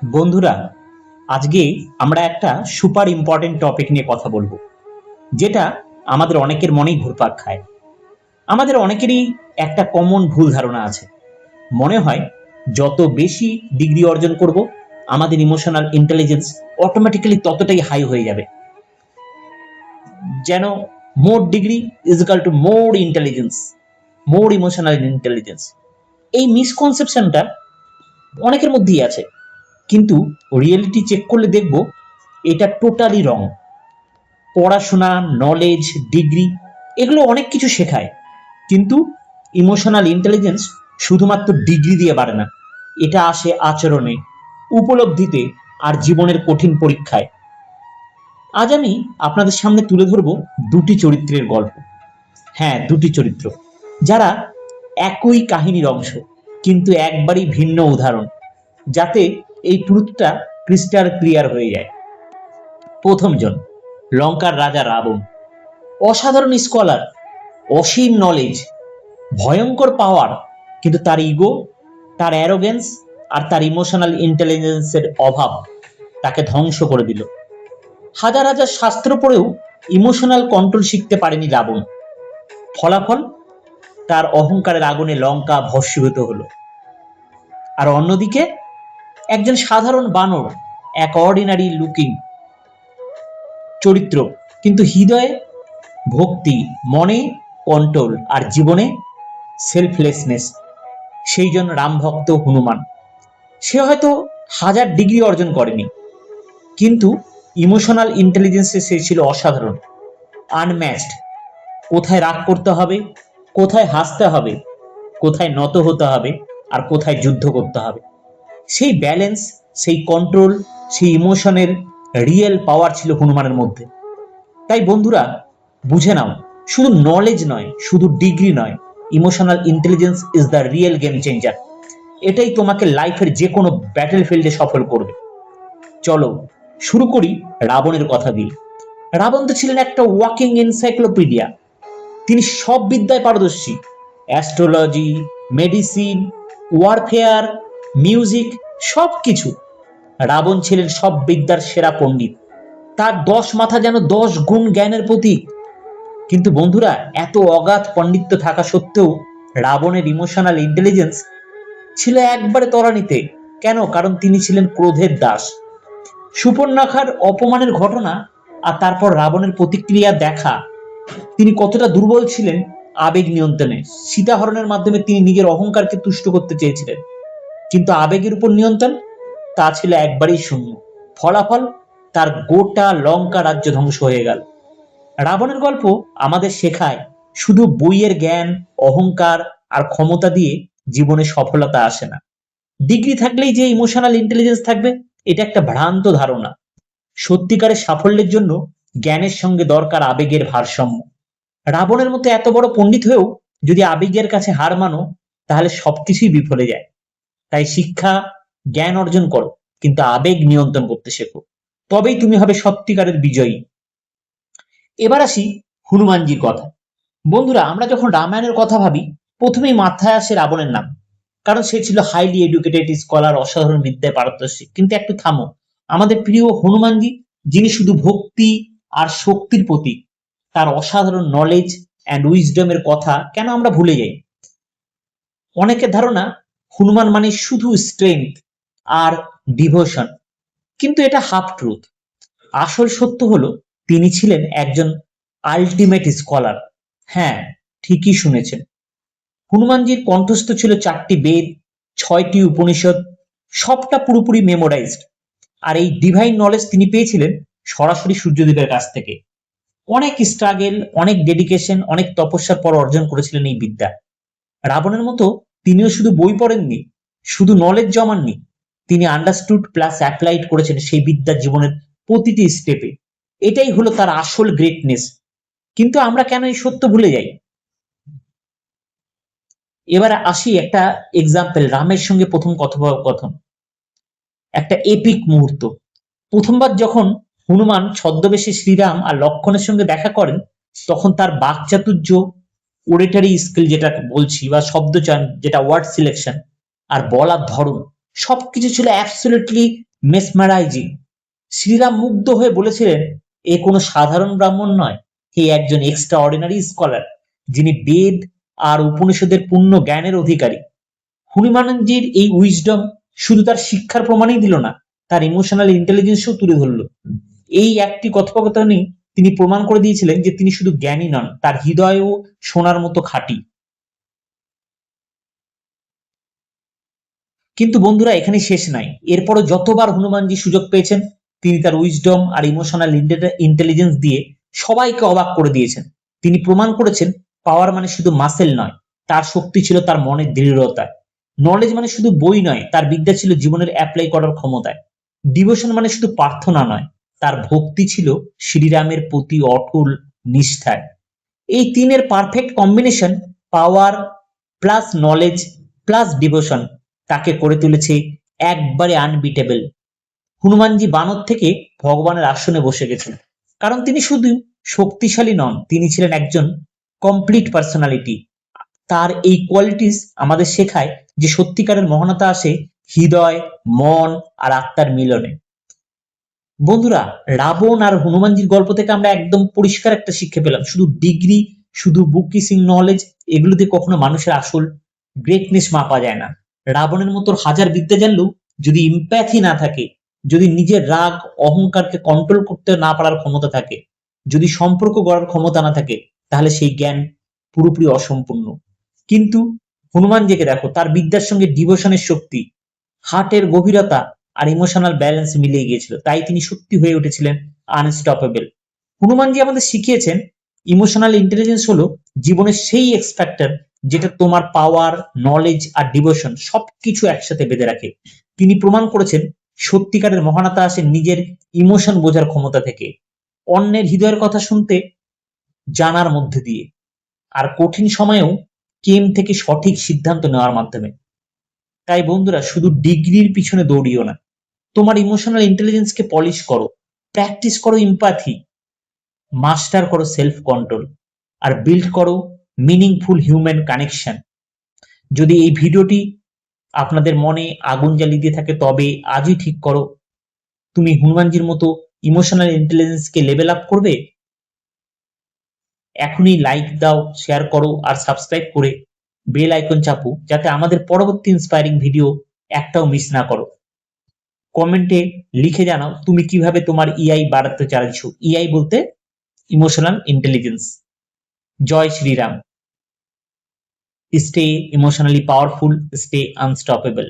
বন্ধুরা, আজকে আমরা একটা সুপার ইম্পর্টেন্ট টপিক নিয়ে কথা বলবো, যেটা আমাদের অনেকের মনেই ঘুরপাক খায়। আমাদের অনেকেরই একটা কমন ভুল ধারণা আছে। মনে হয় যত বেশি ডিগ্রি অর্জন করব, আমাদের ইমোশনাল ইন্টেলিজেন্স অটোমেটিক্যালি ততটাই হাই হয়ে যাবে। যেন more degree is equal to more intelligence, more emotional intelligence. এই মিসকনসেপশনটা অনেকের মধ্যেই আছে, কিন্তু রিয়েলিটি চেক করলে দেখব এটা টোটালি রং। পড়াশোনা, নলেজ, ডিগ্রি এগুলো অনেক কিছু শেখায়, কিন্তু ইমোশনাল ইন্টেলিজেন্স শুধুমাত্র ডিগ্রি দিয়ে বাড়ে না। এটা আসে আচরণে, উপলব্ধিতে আর জীবনের কঠিন পরীক্ষায়। আজ আমি আপনাদের সামনে তুলে ধরব দুটি চরিত্রের গল্প। হ্যাঁ, দুটি চরিত্র যারা একই কাহিনীর অংশ, কিন্তু একবারই ভিন্ন উদাহরণ, যাতে এই ট্রুথটা ক্রিস্টাল ক্লিয়ার হয়ে যায়। প্রথমজন, লঙ্কার রাজা রাবণ। অসাধারণ স্কলার, অসীম নলেজ, ভয়ঙ্কর পাওয়ার, কিন্তু তার ইগো, তার অ্যারোগেন্স আর তার ইমোশনাল ইন্টেলিজেন্সের অভাব তাকে ধ্বংস করে দিল। হাজার হাজার শাস্ত্র পড়েও ইমোশনাল কন্ট্রোল শিখতে পারেনি রাবণ। ফলাফল, তার অহংকারের আগুনে লঙ্কা ভস্মীভূত হলো। আর অন্যদিকে একজন সাধারণ বানর, এক অর্ডিনারি লুকিং চরিত্র, কিন্তু হৃদয়ে ভক্তি, মনে কন্ট্রোল আর জীবনে সেলফলেসনেস। সেই জন্য রামভক্ত হনুমান। সে হয়তো হাজার ডিগ্রি অর্জন করেনি, কিন্তু ইমোশনাল ইন্টেলিজেন্সে সে ছিল অসাধারণ, আনম্যাচড। কোথায় রাগ করতে হবে, কোথায় হাসতে হবে, কোথায় নত হতে হবে আর কোথায় যুদ্ধ করতে হবে, সেই ব্যালেন্স, সেই কন্ট্রোল, সেই ইমোশনের রিয়েল পাওয়ার ছিল হনুমানের মধ্যে। তাই বন্ধুরা, বুঝে নাও, শুধু নলেজ নয়, শুধু ডিগ্রি নয়, emotional intelligence is the real game changer. এটাই তোমাকে লাইফের যে কোনো ব্যাটেল ফিল্ডে সফল করবে। চলো শুরু করি রাবণের কথা দিয়ে। রাবণ তো ছিলেন একটা ওয়াকিং এনসাইক্লোপিডিয়া। তিনি সব বিদ্যায় পারদর্শী, অ্যাস্ট্রোলজি, মেডিসিন, ওয়ারফেয়ার, মিউজিক, সব কিছু। রাবণ ছিলেন সব বিদ্যার সেরা পণ্ডিত। তার 10 মাথা যেন 10 গুণ জ্ঞানের প্রতীক। কিন্তু বন্ধুরা, এত অগাধ পাণ্ডিত্য থাকা সত্ত্বেও রাবণের ইমোশনাল ইন্টেলিজেন্স ছিল একবারে তলানিতে। কেন? কারণ তিনি ছিলেন ক্রোধের দাস। সুপর্ণখার অপমানের ঘটনা আর তারপর রাবণের প্রতিক্রিয়া দেখা তিনি কতটা দুর্বল ছিলেন আবেগ নিয়ন্ত্রণে। সীতাহরণের মাধ্যমে তিনি নিজের অহংকারকে তুষ্ট করতে চেয়েছিলেন, কিন্তু আবেগের উপর নিয়ন্ত্রণ, তা ছিল একবারেই শূন্য। ফলাফল, তার গোটা লঙ্কা রাজ্য ধ্বংস হয়ে গেল। রাবণের গল্প আমাদের শেখায়, শুধু বইয়ের জ্ঞান, অহংকার আর ক্ষমতা দিয়ে জীবনে সফলতা আসে না। ডিগ্রি থাকলেই যে ইমোশনাল ইন্টেলিজেন্স থাকবে, এটা একটা ভ্রান্ত ধারণা। সত্যিকারের সাফল্যের জন্য জ্ঞানের সঙ্গে দরকার আবেগের ভারসাম্য। রাবণের মতো এত বড় পণ্ডিত হয়েও যদি আবেগের কাছে হার মানো, তাহলে সবকিছুই বিফলে যায়। তাই শিক্ষা, জ্ঞান অর্জন করো, কিন্তু আবেগ নিয়ন্ত্রণ করতে শেখো, তবেই তুমি হবে সত্যিকারের বিজয়ী। এবার আসি হনুমানজির কথা। বন্ধুরা, আমরা যখন রামায়ণের কথা ভাবি, প্রথমেই মাথায় আসে রাবণের নাম, কারণ সে ছিল হাইলি এডুকেটেড স্কলার, অসাধারণ বিদ্যায় পারদর্শী। কিন্তু একটু থামো, আমাদের প্রিয় হনুমানজি, যিনি শুধু ভক্তি আর শক্তির প্রতীক, তার অসাধারণ নলেজ অ্যান্ড উইজডমের কথা কেন আমরা ভুলে যাই? অনেকের ধারণা হনুমান মানে শুধু স্ট্রেংথ আর ডিভোশন, কিন্তু এটা হাফ ট্রুথ। আসল সত্য হলো, তিনি ছিলেন একজন আলটিমেট স্কলার। হ্যাঁ, ঠিকই শুনেছেন। হনুমানজির কণ্ঠস্থ ছিল 4টি বেদ, 6টি উপনিষদ, সবটা পুরোপুরি মেমোরাইজড। আর এই ডিভাইন নলেজ তিনি পেয়েছিলেন সরাসরি সূর্যদেবের কাছ থেকে। অনেক স্ট্রাগেল, অনেক ডেডিকেশন, অনেক তপস্যার পর অর্জন করেছিলেন এই বিদ্যা। রাবণের মতো তিনিও শুধু বই পড়েননি, শুধু নলেজ জমাননি, তিনি আন্ডারস্টুড প্লাস অ্যাপ্লাইড করেছেন সেই বিদ্যা জীবনের প্রতিটি স্টেপে। এটাই হলো তার আসল গ্রেটনেস। কিন্তু আমরা কেন এই সত্য ভুলে যাই? এবার আসি একটা এক্সাম্পল, রামের সঙ্গে প্রথম কথোপকথন। একটা এপিক মুহূর্ত। প্রথমবার যখন হনুমান ছদ্মবেশে শ্রীরাম আর লক্ষণের সঙ্গে দেখা করেন, তখন তার বাকচাতুর্য, ওরেটারি স্কিল যেটা বলছি, বা শব্দচয়ন, যেটা ওয়ার্ড সিলেকশন আর বলার ধরন, সবকিছু ছিল অ্যাবসলিউটলি মেসমারাইজিং। শ্রীরাম মুগ্ধ হয়ে বলেছিলেন, এ কোনো সাধারণ ব্রাহ্মণ নয়, এ একজন এক্সট্রা অর্ডিনারি স্কলার, যিনি বেদ আর উপনিষদের পূর্ণ জ্ঞানের অধিকারী। হনুমানজির এই উইজডম শুধু তার শিক্ষার প্রমাণই দিল না, তার ইমোশনাল ইন্টেলিজেন্সও তুলে ধরল। এই একটি কথোপকথনেই তিনি প্রমাণ করে দিয়েছিলেন যে তিনি শুধু জ্ঞানী নন, তার হৃদয়ও সোনার মতো খাঁটি। কিন্তু বন্ধুরা, এখানে শেষ নাই। এরপরও যতবার হনুমানজি সুযোগ পেয়েছেন, তিনি তার উইজডম আর ইমোশনাল ইন্টেলিজেন্স দিয়ে সবাইকে অবাক করে দিয়েছেন। তিনি প্রমাণ করেছেন পাওয়ার মানে শুধু মাসেল নয়, তার শক্তি ছিল তার মনের দৃঢ়তায়। নলেজ মানে শুধু বই নয়, তার বিদ্যা ছিল জীবনের অ্যাপ্লাই করার ক্ষমতায়। ডিভোশন মানে শুধু প্রার্থনা নয়, তার ভক্তি ছিল শ্রীরামের প্রতি অটল নিষ্ঠায়। এই তিনের perfect combination, power plus knowledge plus devotion, তাকে করে তুলেছে একবারে আনবিটেবল। হনুমানজি বানর থেকে ভগবানের আসনে বসে গেছেন, কারণ তিনি শুধু শক্তিশালী নন, তিনি ছিলেন একজন কমপ্লিট পার্সোনালিটি। তার এই কোয়ালিটিস আমাদের শেখায় যে সত্যিকারের মহানতা আসে হৃদয়, মন আর আত্মার মিলনে। বন্ধুরা, রাবণ আর হনুমানজির গল্প থেকে আমরা একদম পরিষ্কার একটা শিক্ষা পেলাম, শুধু ডিগ্রি, শুধু বুক কিসিং নলেজ, এগুলোতে কখনো মানুষের আসল গ্রেটনেস মাপা যায় না। রাবণের মতো হাজার বিদ্যা জানলেও যদি ইম্প্যাথি না থাকে, যদি নিজের রাগ অহংকারকে কন্ট্রোল করতে না পারার ক্ষমতা থাকে, যদি সম্পর্ক গড়ার ক্ষমতা না থাকে, তাহলে সেই জ্ঞান পুরোপুরি অসম্পূর্ণ। কিন্তু হনুমানজিকে দেখো, তার বিদ্যার সঙ্গে ডিভোশনের শক্তি, হার্টের গভীরতা আর ইমোশনাল ব্যালেন্স মিলিয়ে গিয়েছিল, তাই তিনি সত্যি হয়ে উঠেছিলেন আনস্টপেবল। হনুমানজি আমাদের শিখিয়েছেন ইমোশনাল ইন্টেলিজেন্স হলো জীবনের সেই এক্স ফ্যাক্টর যেটা তোমার পাওয়ার, নলেজ আর ডিভোশন সবকিছু একসাথে বেঁধে রাখে। তিনি প্রমাণ করেছেন সত্যিকারের মহানতা আসে নিজের ইমোশন বোঝার ক্ষমতা থেকে, অন্যের হৃদয়ের কথা শুনতে জানার মধ্যে দিয়ে, আর কঠিন সময়েও কেম থেকে সঠিক সিদ্ধান্ত নেওয়ার মাধ্যমে। তাই বন্ধুরা, শুধু ডিগ্রির পিছনে দৌড়িও না, তোমার ইমোশনাল ইন্টেলিজেন্সকে পলিশ করো, প্র্যাকটিস করো ইম্প্যাথি, মাস্টার করো সেলফ কন্ট্রোল, আর বিল্ড করো মিনিংফুল হিউম্যান কানেকশন। যদি এই ভিডিওটি আপনাদের মনে আগুন জ্বালিয়ে দিয়ে থাকে, তবে আজই ঠিক করো তুমি হনুমানজির মতো ইমোশনাল ইন্টেলিজেন্সকে লেভেল আপ করবে। এখনই লাইক দাও, শেয়ার করো আর সাবস্ক্রাইব করে বেল আইকন চাপো, যাতে আমাদের পরবর্তী ইন্সপায়ারিং ভিডিও একটাও মিস না করো। কমেন্টে লিখে জানাও তুমি কিভাবে তোমার ইআই বাড়াতে চাইছো। ইআই বলতে ইমোশনাল ইন্টেলিজেন্স। জয় Shriram. Stay emotionally powerful, stay unstoppable.